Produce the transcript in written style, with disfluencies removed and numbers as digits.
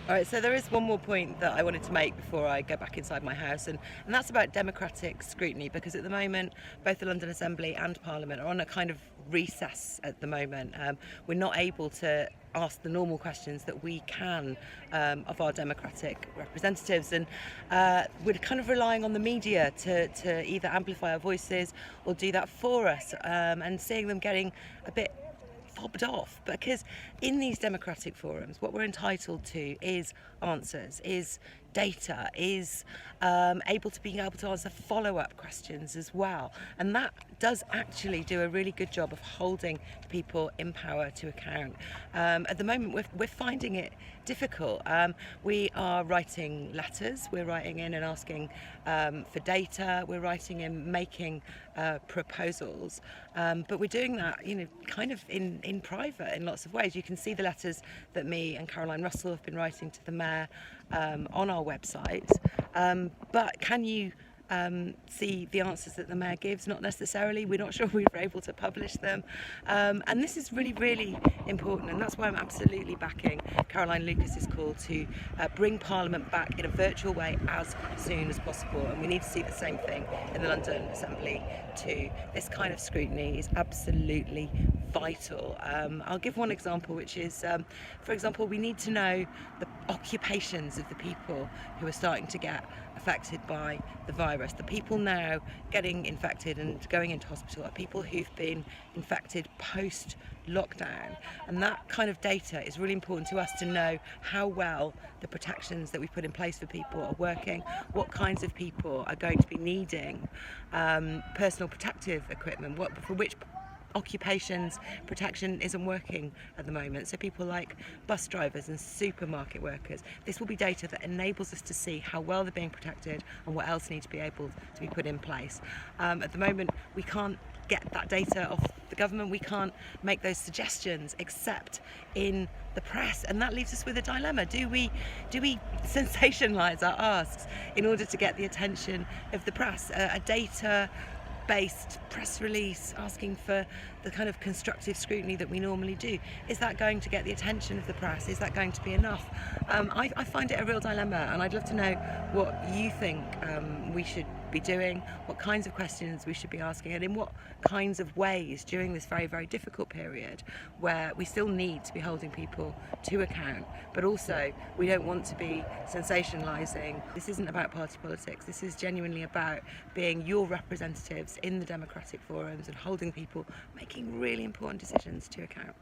All right, so there is one more point that I wanted to make before I go back inside my house, and that's about democratic scrutiny, because at the moment, both the London Assembly and Parliament are on a kind of recess at the moment. We're not able to ask the normal questions that we can of our democratic representatives, and we're kind of relying on the media to either amplify our voices or do that for us, and seeing them getting a bit fobbed off, because in these democratic forums what we're entitled to is answers, is data, is being able to answer follow-up questions as well, and that does actually do a really good job of holding people in power to account. At the moment we're finding it difficult. We are writing letters, we're writing in and asking for data, we're writing in, making proposals, but we're doing that, kind of in private in lots of ways. You can see the letters that me and Caroline Russell have been writing to the Mayor on our website, but can you see the answers that the Mayor gives? Not necessarily. We're not sure we were able to publish them, and this is really, really important, and that's why I'm absolutely backing Caroline Lucas's call to bring Parliament back in a virtual way as soon as possible, and we need to see the same thing in the London Assembly too. This kind of scrutiny is absolutely vital. I'll give one example, which is, for example, we need to know the occupations of the people who are starting to get affected by the virus. The people now getting infected and going into hospital are people who've been infected post lockdown, and that kind of data is really important to us to know how well the protections that we put in place for people are working, what kinds of people are going to be needing personal protective equipment, for which occupations protection isn't working at the moment. So people like bus drivers and supermarket workers, this will be data that enables us to see how well they're being protected and what else needs to be able to be put in place. At the moment we can't get that data off the government, we can't make those suggestions except in the press, and that leaves us with a dilemma. Do we sensationalise our asks in order to get the attention of the press? A data-based press release asking for the kind of constructive scrutiny that we normally do, is that going to get the attention of the press? Is that going to be enough? I find it a real dilemma, and I'd love to know what you think we should be doing, what kinds of questions we should be asking, and in what kinds of ways during this very, very difficult period where we still need to be holding people to account, but also we don't want to be sensationalising. This isn't about party politics, this is genuinely about being your representatives in the democratic forums and holding people making really important decisions to account.